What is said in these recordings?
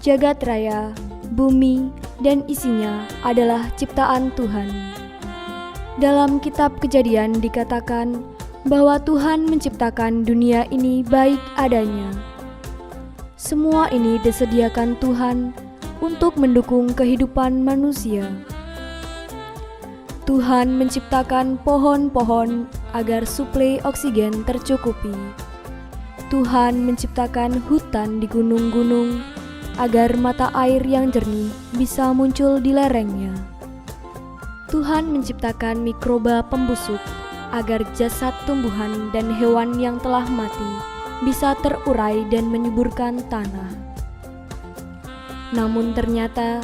jagat raya, bumi, dan isinya adalah ciptaan Tuhan. Dalam kitab Kejadian dikatakan bahwa Tuhan menciptakan dunia ini baik adanya. Semua ini disediakan Tuhan untuk mendukung kehidupan manusia. Tuhan menciptakan pohon-pohon agar suplai oksigen tercukupi. Tuhan menciptakan hutan di gunung-gunung agar mata air yang jernih bisa muncul di lerengnya. Tuhan menciptakan mikroba pembusuk agar jasad tumbuhan dan hewan yang telah mati bisa terurai dan menyuburkan tanah. Namun ternyata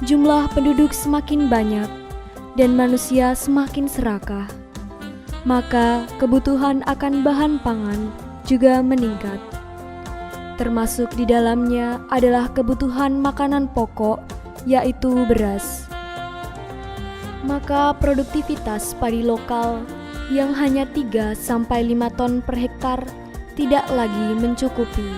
jumlah penduduk semakin banyak dan manusia semakin serakah, maka kebutuhan akan bahan pangan juga meningkat. Termasuk di dalamnya adalah kebutuhan makanan pokok, yaitu beras. Maka produktivitas padi lokal yang hanya 3-5 ton per hektar tidak lagi mencukupi.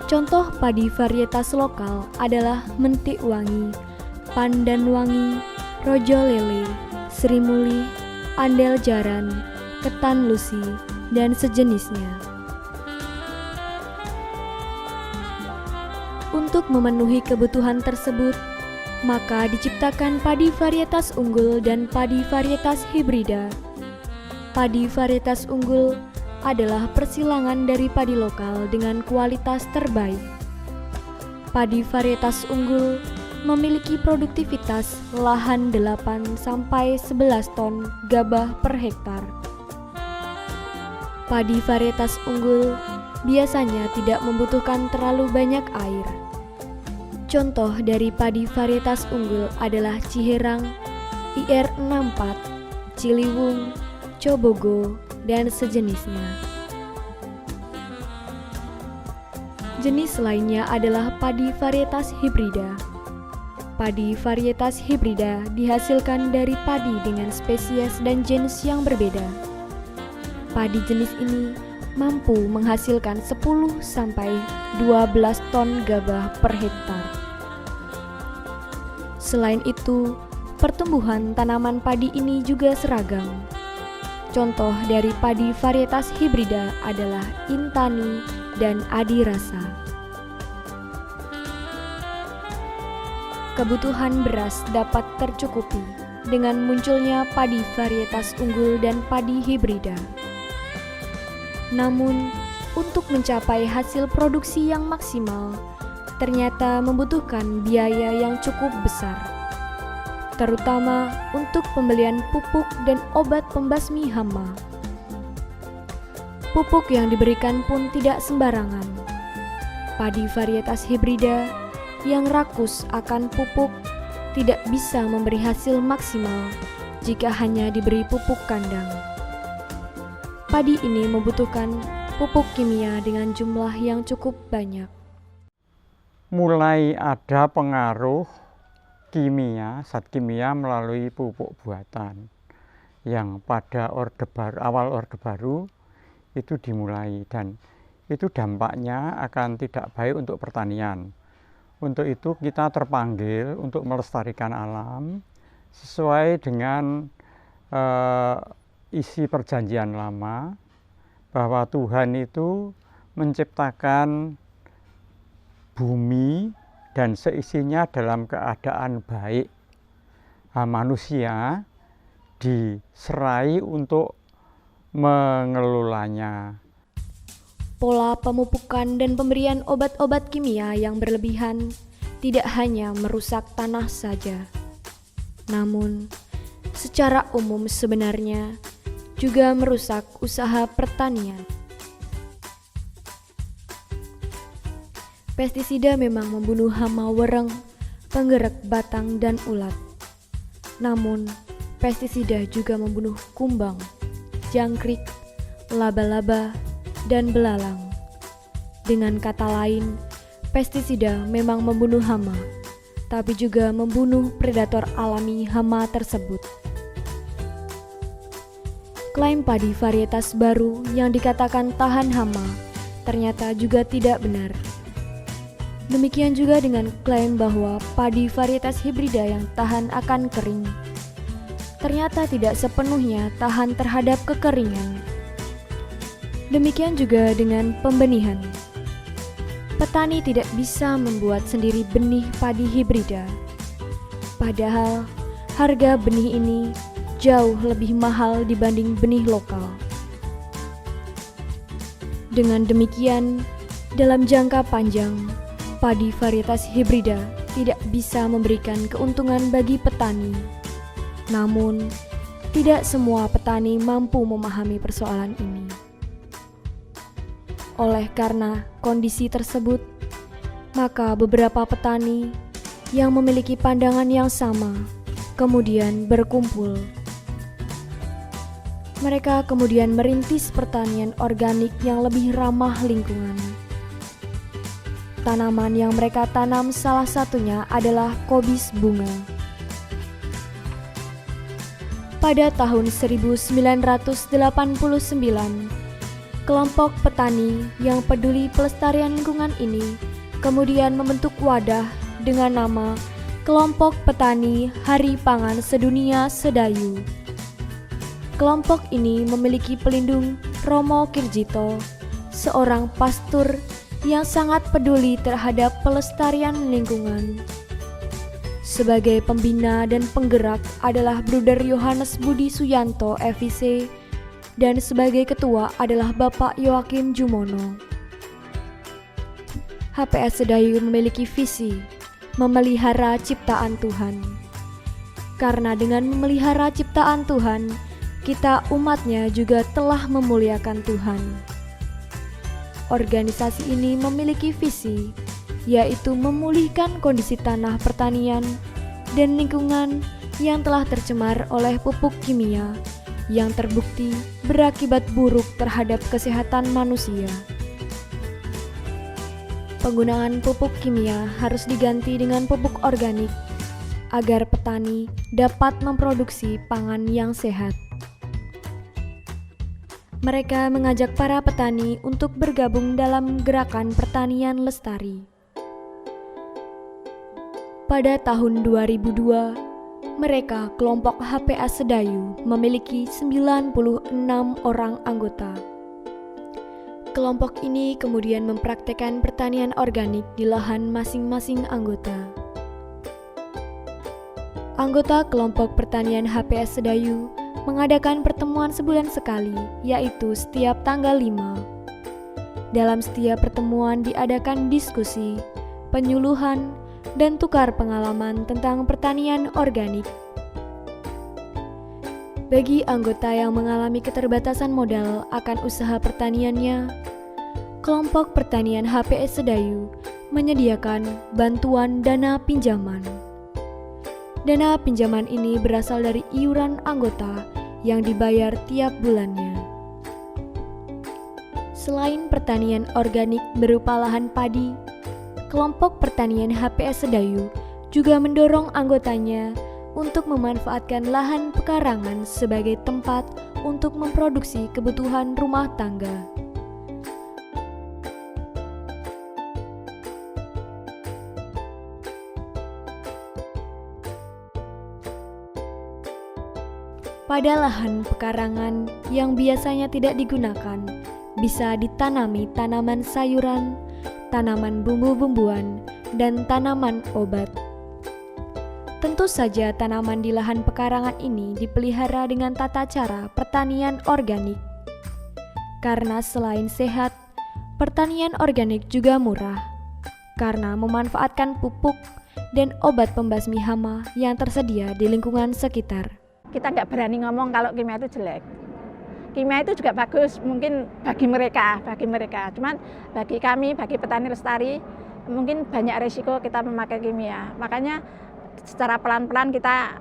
Contoh padi varietas lokal adalah Mentik Wangi, Pandan Wangi, Rojo Lele, Sri Mulih, Andel Jaran, Ketan Lusi, dan sejenisnya. Untuk memenuhi kebutuhan tersebut, maka diciptakan padi varietas unggul dan padi varietas hibrida. Padi varietas unggul adalah persilangan dari padi lokal dengan kualitas terbaik. Padi varietas unggul memiliki produktivitas lahan 8-11 ton gabah per hektar. Padi varietas unggul biasanya tidak membutuhkan terlalu banyak air. Contoh dari padi varietas unggul adalah Ciherang, IR64, Ciliwung, Cobogo, dan sejenisnya. Jenis lainnya adalah padi varietas hibrida. Padi varietas hibrida dihasilkan dari padi dengan spesies dan jenis yang berbeda. Padi jenis ini mampu menghasilkan 10-12 ton gabah per hektar. Selain itu, pertumbuhan tanaman padi ini juga seragam. Contoh dari padi varietas hibrida adalah Intani dan Adirasa. Kebutuhan beras dapat tercukupi dengan munculnya padi varietas unggul dan padi hibrida. Namun, untuk mencapai hasil produksi yang maksimal, ternyata membutuhkan biaya yang cukup besar, terutama untuk pembelian pupuk dan obat pembasmi hama. Pupuk yang diberikan pun tidak sembarangan. Padi varietas hibrida yang rakus akan pupuk tidak bisa memberi hasil maksimal jika hanya diberi pupuk kandang. Padi ini membutuhkan pupuk kimia dengan jumlah yang cukup banyak. Mulai ada pengaruh kimia, zat kimia melalui pupuk buatan yang pada awal Orde Baru itu dimulai, dan itu dampaknya akan tidak baik untuk pertanian. Untuk itu kita terpanggil untuk melestarikan alam sesuai dengan isi perjanjian lama, bahwa Tuhan itu menciptakan bumi dan seisinya dalam keadaan baik. Manusia diserai untuk mengelolanya. Pola pemupukan dan pemberian obat-obat kimia yang berlebihan tidak hanya merusak tanah saja, namun secara umum sebenarnya juga merusak usaha pertanian. Pestisida memang membunuh hama wereng, penggerak batang, dan ulat. Namun, pestisida juga membunuh kumbang, jangkrik, laba-laba, dan belalang. Dengan kata lain, pestisida memang membunuh hama, tapi juga membunuh predator alami hama tersebut. Klaim padi varietas baru yang dikatakan tahan hama ternyata juga tidak benar, Demikian juga dengan klaim bahwa padi varietas hibrida yang tahan akan kering ternyata tidak sepenuhnya tahan terhadap kekeringan. Demikian juga dengan pembenihan. Petani tidak bisa membuat sendiri benih padi hibrida. Padahal harga benih ini jauh lebih mahal dibanding benih lokal. Dengan demikian, dalam jangka panjang, padi varietas hibrida tidak bisa memberikan keuntungan bagi petani. Namun, tidak semua petani mampu memahami persoalan ini. Oleh karena kondisi tersebut, maka beberapa petani yang memiliki pandangan yang sama kemudian berkumpul. Mereka kemudian merintis pertanian organik yang lebih ramah lingkungan. Tanaman yang mereka tanam salah satunya adalah kobis bunga. Pada tahun 1989, kelompok petani yang peduli pelestarian lingkungan ini kemudian membentuk wadah dengan nama Kelompok Petani Hari Pangan Sedunia Sedayu. Kelompok ini memiliki pelindung Romo Kirjito, seorang pastor yang sangat peduli terhadap pelestarian lingkungan. Sebagai pembina dan penggerak adalah Bruder Yohanes Budi Suyanto FIC, dan sebagai ketua adalah Bapak Yoakim Jumono. HPS Sedayu memiliki visi memelihara ciptaan Tuhan. Karena dengan memelihara ciptaan Tuhan, kita umatnya juga telah memuliakan Tuhan. Organisasi ini memiliki visi, yaitu memulihkan kondisi tanah pertanian dan lingkungan yang telah tercemar oleh pupuk kimia yang terbukti berakibat buruk terhadap kesehatan manusia. Penggunaan pupuk kimia harus diganti dengan pupuk organik agar petani dapat memproduksi pangan yang sehat. Mereka mengajak para petani untuk bergabung dalam gerakan pertanian lestari. Pada tahun 2002, mereka kelompok HPS Sedayu memiliki 96 orang anggota. Kelompok ini kemudian mempraktekkan pertanian organik di lahan masing-masing anggota. Anggota kelompok pertanian HPS Sedayu mengadakan pertemuan sebulan sekali, yaitu setiap tanggal 5. Dalam setiap pertemuan diadakan diskusi, penyuluhan, dan tukar pengalaman tentang pertanian organik. Bagi anggota yang mengalami keterbatasan modal akan usaha pertaniannya, kelompok pertanian HPS Sedayu menyediakan bantuan dana pinjaman. Dana pinjaman ini berasal dari iuran anggota yang dibayar tiap bulannya. Selain pertanian organik berupa lahan padi, kelompok pertanian HPS Sedayu juga mendorong anggotanya untuk memanfaatkan lahan pekarangan sebagai tempat untuk memproduksi kebutuhan rumah tangga. Pada lahan pekarangan yang biasanya tidak digunakan, bisa ditanami tanaman sayuran, tanaman bumbu-bumbuan, dan tanaman obat. Tentu saja tanaman di lahan pekarangan ini dipelihara dengan tata cara pertanian organik. Karena selain sehat, pertanian organik juga murah, karena memanfaatkan pupuk dan obat pembasmi hama yang tersedia di lingkungan sekitar. Kita nggak berani ngomong kalau kimia itu jelek. Kimia itu juga bagus, mungkin bagi mereka. Cuman bagi kami, bagi petani lestari, mungkin banyak resiko kita memakai kimia. Makanya secara pelan-pelan kita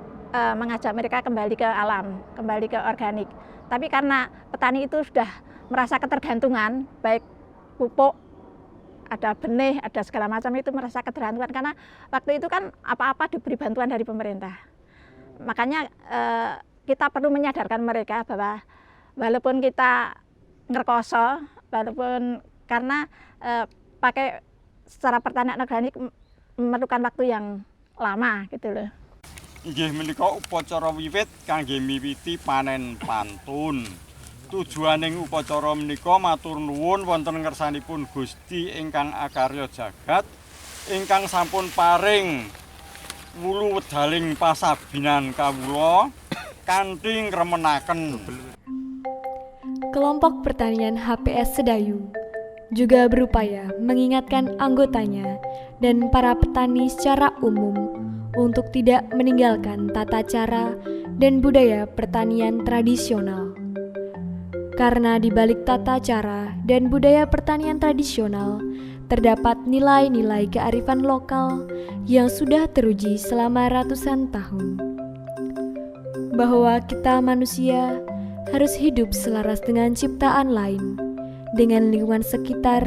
mengajak mereka kembali ke alam, kembali ke organik. Tapi karena petani itu sudah merasa ketergantungan, baik pupuk, ada benih, ada segala macam, itu merasa ketergantungan. Karena waktu itu kan apa-apa diberi bantuan dari pemerintah. Makanya kita perlu menyadarkan mereka bahwa walaupun kita ngerkoso, walaupun karena pakai secara pertanian organik memerlukan waktu yang lama gitu loh. Inggih menika upacara wiwit kangge miwiti panen pantun. Tujuaning upacara menika matur nuwun wonten ngersanipun Gusti ingkang akarya jagat, ingkang sampun paring wulu wedaling pasabinan kawula kanthi ngremenaken. Kelompok pertanian HPS Sedayu juga berupaya mengingatkan anggotanya dan para petani secara umum untuk tidak meninggalkan tata cara dan budaya pertanian tradisional. Karena di balik tata cara dan budaya pertanian tradisional terdapat nilai-nilai kearifan lokal yang sudah teruji selama ratusan tahun. Bahwa kita manusia harus hidup selaras dengan ciptaan lain, dengan lingkungan sekitar,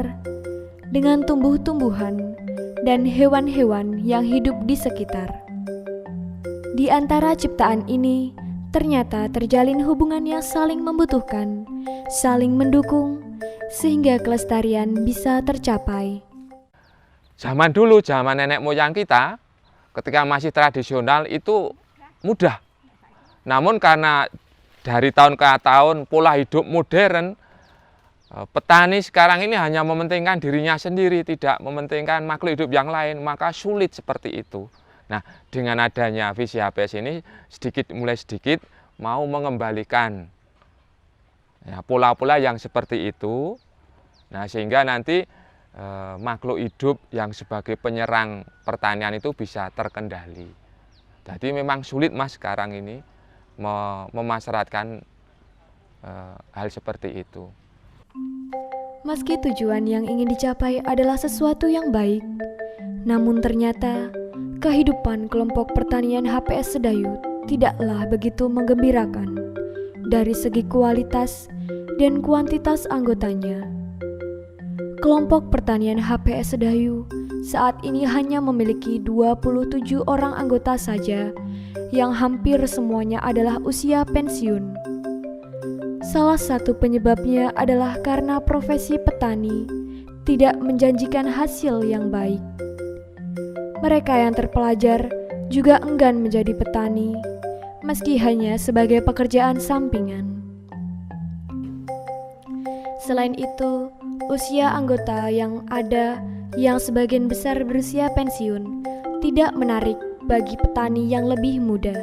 dengan tumbuh-tumbuhan dan hewan-hewan yang hidup di sekitar. Di antara ciptaan ini, ternyata terjalin hubungan yang saling membutuhkan, saling mendukung, sehingga kelestarian bisa tercapai. Zaman dulu, zaman nenek moyang kita, ketika masih tradisional itu mudah. Namun karena dari tahun ke tahun pola hidup modern, petani sekarang ini hanya mementingkan dirinya sendiri, tidak mementingkan makhluk hidup yang lain, maka sulit seperti itu. Nah, dengan adanya visi HPS ini mulai sedikit mau mengembalikan ya, pola-pola yang seperti itu. Nah, sehingga nanti makhluk hidup yang sebagai penyerang pertanian itu bisa terkendali. Jadi memang sulit Mas sekarang ini memasyaratkan hal seperti itu. Meski tujuan yang ingin dicapai adalah sesuatu yang baik, namun ternyata kehidupan kelompok pertanian HPS Sedayu tidaklah begitu menggembirakan dari segi kualitas dan kuantitas anggotanya. Kelompok pertanian HPS Sedayu saat ini hanya memiliki 27 orang anggota saja yang hampir semuanya adalah usia pensiun. Salah satu penyebabnya adalah karena profesi petani tidak menjanjikan hasil yang baik. Mereka yang terpelajar juga enggan menjadi petani, meski hanya sebagai pekerjaan sampingan. Selain itu, usia anggota yang ada yang sebagian besar berusia pensiun tidak menarik bagi petani yang lebih muda.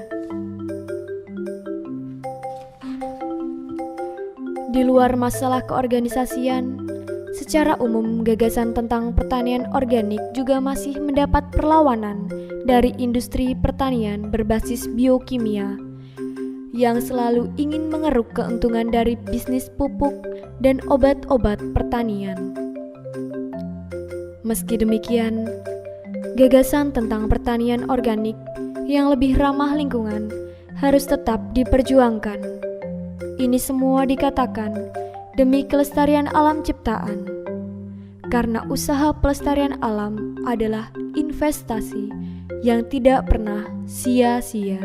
Di luar masalah keorganisasian, secara umum, gagasan tentang pertanian organik juga masih mendapat perlawanan dari industri pertanian berbasis biokimia yang selalu ingin mengeruk keuntungan dari bisnis pupuk dan obat-obat pertanian. Meski demikian, gagasan tentang pertanian organik yang lebih ramah lingkungan harus tetap diperjuangkan. Ini semua dikatakan demi kelestarian alam ciptaan, karena usaha pelestarian alam adalah investasi yang tidak pernah sia-sia.